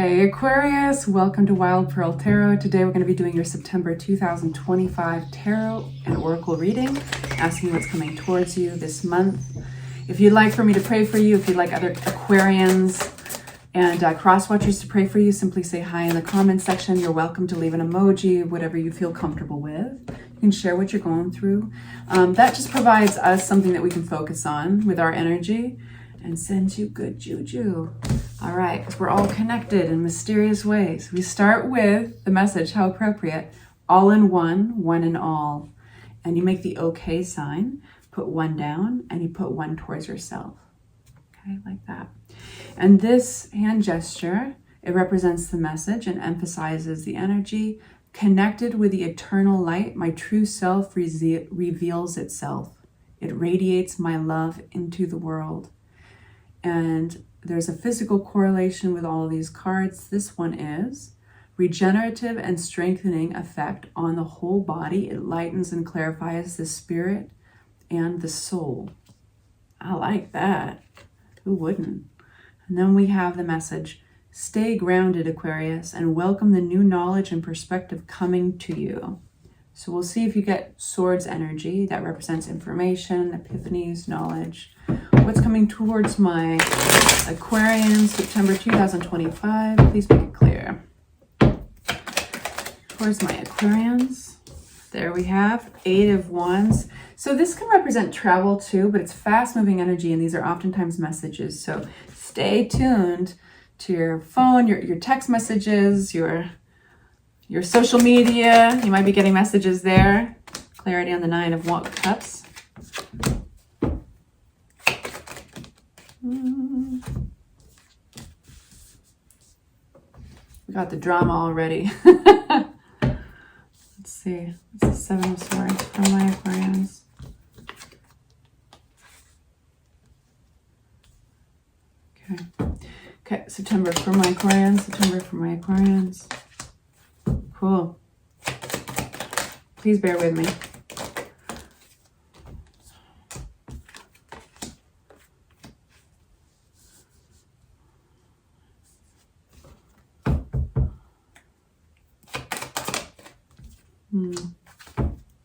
Hey Aquarius, welcome to Wild Pearl Tarot. Today we're going to be doing your September 2025 Tarot and Oracle reading, asking what's coming towards you this month. If you'd like for me to pray for you, if you'd like other Aquarians and cross-watchers to pray for you, simply say hi in the comment section. You're welcome to leave an emoji, whatever you feel comfortable with. You can share what you're going through. That just provides us something that we can focus on with our energy and sends you good juju. All right, because we're all connected in mysterious ways. We start with the message, how appropriate, all in one, one in all. And you make the okay sign, put one down, and you put one towards yourself. Okay, like that. And this hand gesture, it represents the message and emphasizes the energy. Connected with the eternal light, my true self reveals itself. It radiates my love into the world. And there's a physical correlation with all of these cards. This one is regenerative and strengthening effect on the whole body. It lightens and clarifies the spirit and the soul. I like that. Who wouldn't? And then we have the message, stay grounded, Aquarius, and welcome the new knowledge and perspective coming to you. So we'll see if you get swords energy. That represents information, epiphanies, knowledge. What's coming towards my Aquarians, September 2025? Please make it clear. Towards my Aquarians. There we have 8 of Wands. So this can represent travel too, but it's fast-moving energy, and these are oftentimes messages. So stay tuned to your phone, your text messages, your social media. You might be getting messages there. Clarity on the 9 of Cups. We got the drama already. Let's see. It's the 7 of Swords from my Aquarians. Okay, September for my Aquarians. September for my Aquarians. Cool. Please bear with me.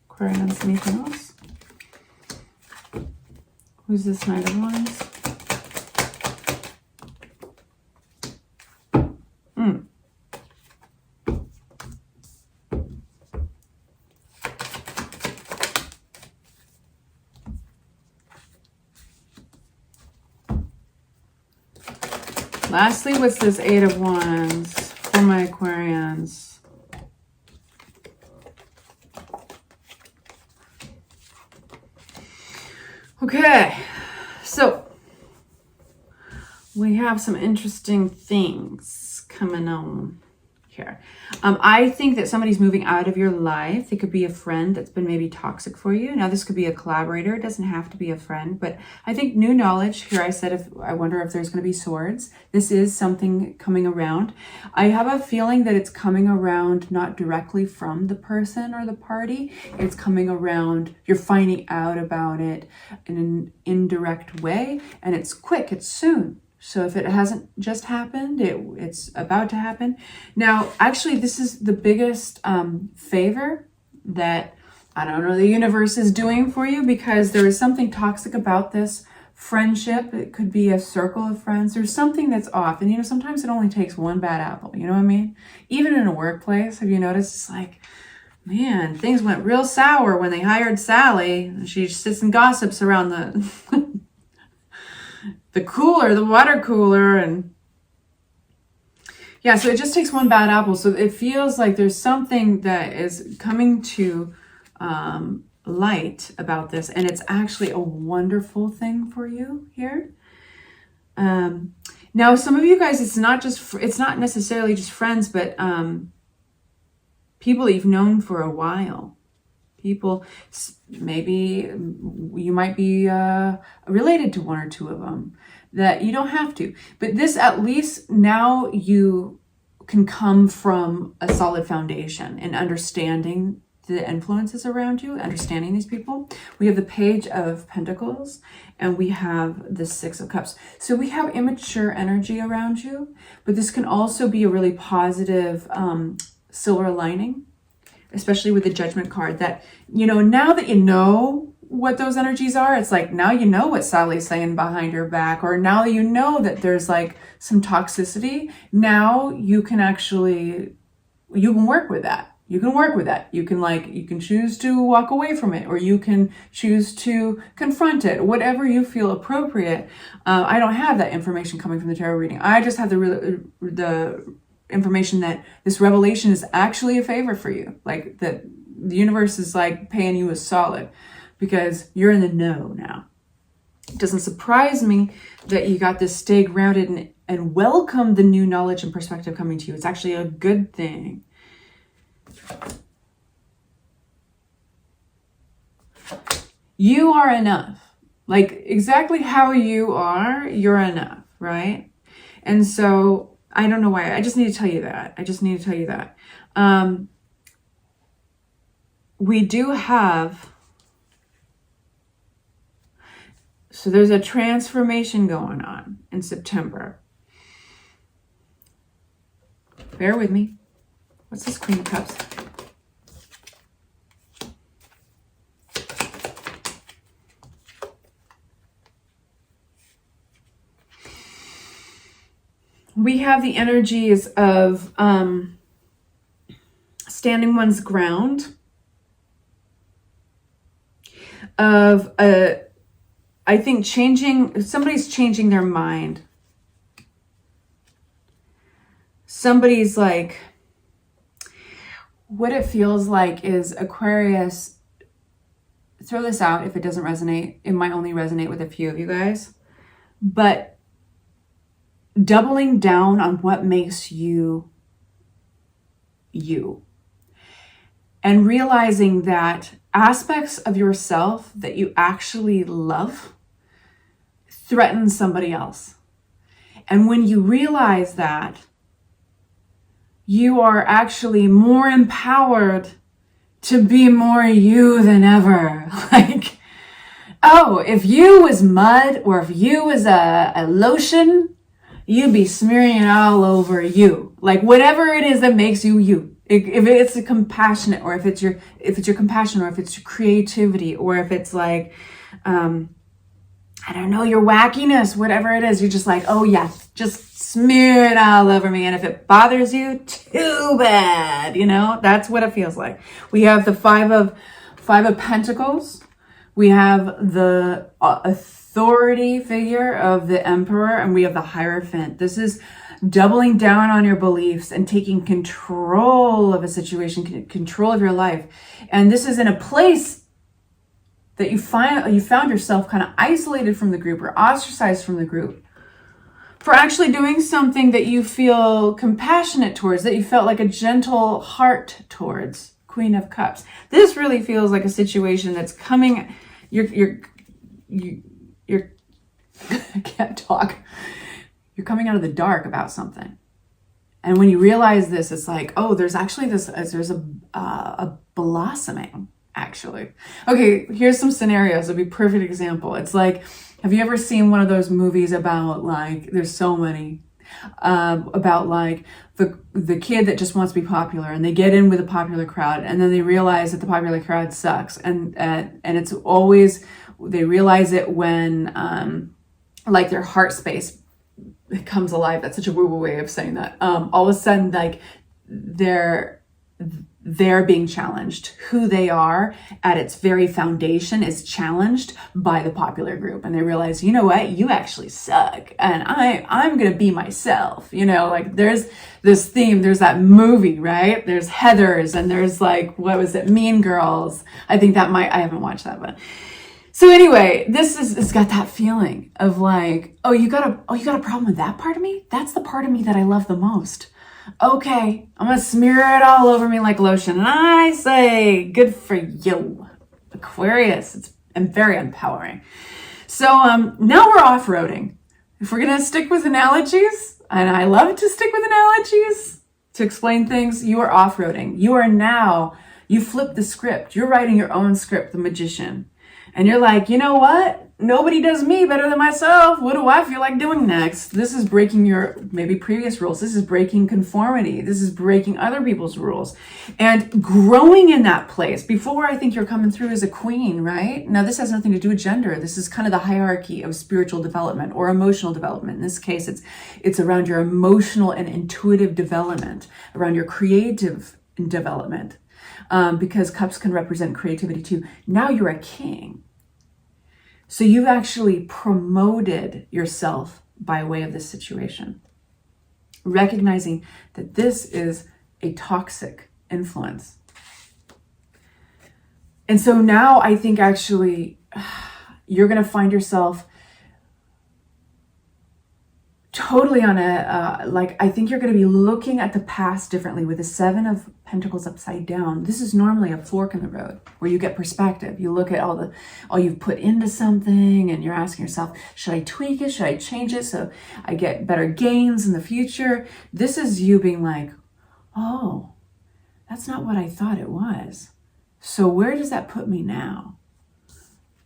Aquarians, anything else? Who's this Knight of Wands? Lastly, what's this 8 of Wands for my Aquarians? Okay, so we have some interesting things coming on here. I think that somebody's moving out of your life. They could be a friend that's been maybe toxic for you. Now, this could be a collaborator. It doesn't have to be a friend, but I think new knowledge here. I said, I wonder if there's going to be swords. This is something coming around. I have a feeling that it's coming around not directly from the person or the party. It's coming around, you're finding out about it in an indirect way, and it's quick, it's soon. So if it hasn't just happened, it's about to happen. Now, actually, this is the biggest favor that, I don't know, the universe is doing for you, because there is something toxic about this friendship. It could be a circle of friends. There's something that's off. And, sometimes it only takes one bad apple. You know what I mean? Even in a workplace, have you noticed? It's like, man, things went real sour when they hired Sally. She sits and gossips around the... the cooler, the water cooler, and yeah, so it just takes one bad apple. So it feels like there's something that is coming to light about this, and it's actually a wonderful thing for you here. Now, some of you guys, it's not necessarily just friends, but people that you've known for a while. People, maybe you might be related to one or two of them, that you don't have to. But this, at least now you can come from a solid foundation and understanding the influences around you, understanding these people. We have the Page of Pentacles, and we have the Six of Cups. So we have immature energy around you, but this can also be a really positive silver lining, especially with the Judgment card, that, you know, now that you know what those energies are, it's like, now you know what Sally's saying behind her back, or now you know that there's like some toxicity. Now you can actually, you can work with that. You can work with that. You can choose to walk away from it, or you can choose to confront it, whatever you feel appropriate. I don't have that information coming from the tarot reading. I just have the information that this revelation is actually a favor for you. Like, that the universe is like paying you a solid because you're in the know now. It doesn't surprise me that you got this stay grounded and welcome the new knowledge and perspective coming to you. It's actually a good thing. You are enough. Like, exactly how you are, you're enough, right? And so I don't know why. I just need to tell you that. I just need to tell you that. We do have, so there's a transformation going on in September. Bear with me. What's this Queen of Cups? We have the energies of standing one's ground, of I think somebody's changing their mind. Somebody's like, what it feels like is, Aquarius, throw this out if it doesn't resonate. It might only resonate with a few of you guys, but doubling down on what makes you you, and realizing that aspects of yourself that you actually love threaten somebody else. And when you realize that, you are actually more empowered to be more you than ever. Like, oh, if you was mud, or if you was a lotion, you'd be smearing it all over you. Like, whatever it is that makes you you. If it's a compassionate, or if it's your compassion, or if it's your creativity, or if it's like, I don't know, your wackiness, whatever it is, you're just like, oh yeah, just smear it all over me. And if it bothers you, too bad. You know, that's what it feels like. We have the Five of Pentacles. We have the authority figure of the Emperor, and we have the Hierophant. This is doubling down on your beliefs and taking control of a situation, control of your life. And this is in a place that you found yourself kind of isolated from the group, or ostracized from the group, for actually doing something that you feel compassionate towards, that you felt like a gentle heart towards. Queen of Cups. This really feels like a situation that's coming. You're I can't talk. You're coming out of the dark about something. And when you realize this, it's like, oh, there's actually there's a blossoming, actually. Okay, here's some scenarios. It'll be a perfect example. It's like, have you ever seen one of those movies about, like, there's so many, about like the kid that just wants to be popular, and they get in with a popular crowd, and then they realize that the popular crowd sucks. And it's always, they realize it when, like, their heart space comes alive. That's such a woo-woo way of saying that. All of a sudden, like, they're being challenged. Who they are at its very foundation is challenged by the popular group. And they realize, you know what, you actually suck. And I'm going to be myself. You know, like, there's this theme, there's that movie, right? There's Heathers, and there's, like, what was it? Mean Girls. I think that I haven't watched that, but so anyway, it's got that feeling of like, oh, you got a problem with that part of me? That's the part of me that I love the most. Okay, I'm going to smear it all over me like lotion. And I say, good for you, Aquarius. It's very empowering. So now we're off-roading. If we're going to stick with analogies, and I love to stick with analogies to explain things, you are off-roading. You are now You flip the script. You're writing your own script, the magician. And you're like, you know what? Nobody does me better than myself. What do I feel like doing next? This is breaking your maybe previous rules. This is breaking conformity. This is breaking other people's rules. And growing in that place. Before, I think you're coming through as a queen, right? Now, this has nothing to do with gender. This is kind of the hierarchy of spiritual development or emotional development. In this case, it's around your emotional and intuitive development, around your creative development. Because cups can represent creativity too. Now you're a king. So you've actually promoted yourself by way of this situation, recognizing that this is a toxic influence. And so now I think actually you're going to find yourself totally on I think you're going to be looking at the past differently with the 7 of Pentacles upside down. This is normally a fork in the road where you get perspective. You look at all you've put into something and you're asking yourself, should I tweak it? Should I change it so I get better gains in the future? This is you being like, oh, that's not what I thought it was. So where does that put me now?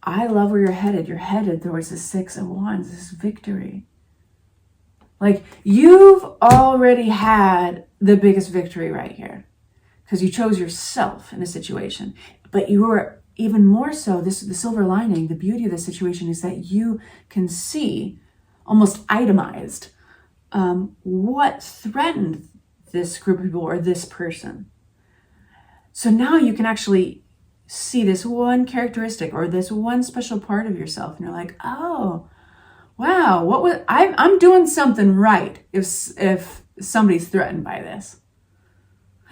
I love where you're headed. You're headed towards the 6 of Wands, this victory. Like, you've already had the biggest victory right here because you chose yourself in a situation. But you are even more so, the silver lining, the beauty of the situation is that you can see, almost itemized, what threatened this group of people or this person. So now you can actually see this one characteristic or this one special part of yourself. And you're like, oh, wow, I'm doing something right if somebody's threatened by this.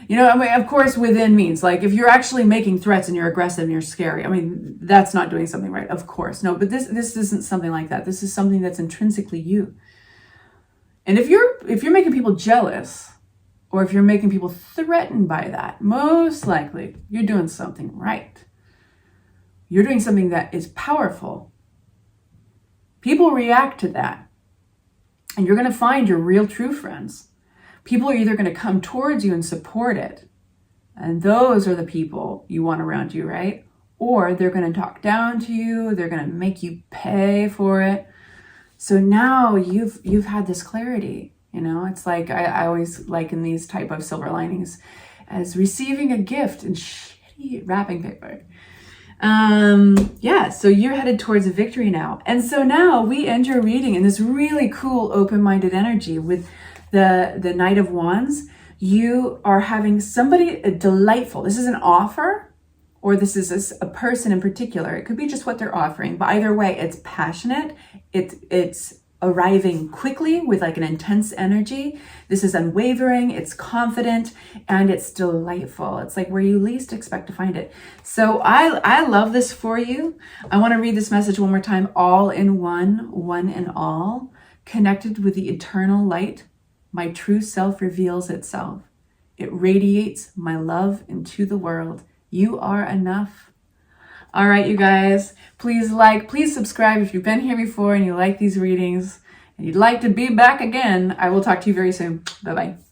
You know, I mean, of course, within means, like, if you're actually making threats and you're aggressive and you're scary, I mean, that's not doing something right, of course. No, but this isn't something like that. This is something that's intrinsically you. And if you're making people jealous, or if you're making people threatened by that, most likely you're doing something right. You're doing something that is powerful. People react to that. And you're going to find your real true friends. People are either going to come towards you and support it. And those are the people you want around you, right? Or they're going to talk down to you. They're going to make you pay for it. So now you've had this clarity. You know, it's like I always liken these type of silver linings as receiving a gift in shitty wrapping paper. So you're headed towards a victory now. And so now we end your reading in this really cool open-minded energy with the Knight of Wands. You are having somebody delightful. This is an offer, or this is a person in particular. It could be just what they're offering, but either way, it's passionate. It's arriving quickly with like an intense energy. This is unwavering, it's confident, and it's delightful. It's like where you least expect to find it. So I love this for you. I want to read this message one more time. All in one, one in all, connected with the eternal light, my true self reveals itself. It radiates my love into the world. You are enough. All right, you guys, please subscribe if you've been here before and you like these readings and you'd like to be back again. I will talk to you very soon. Bye-bye.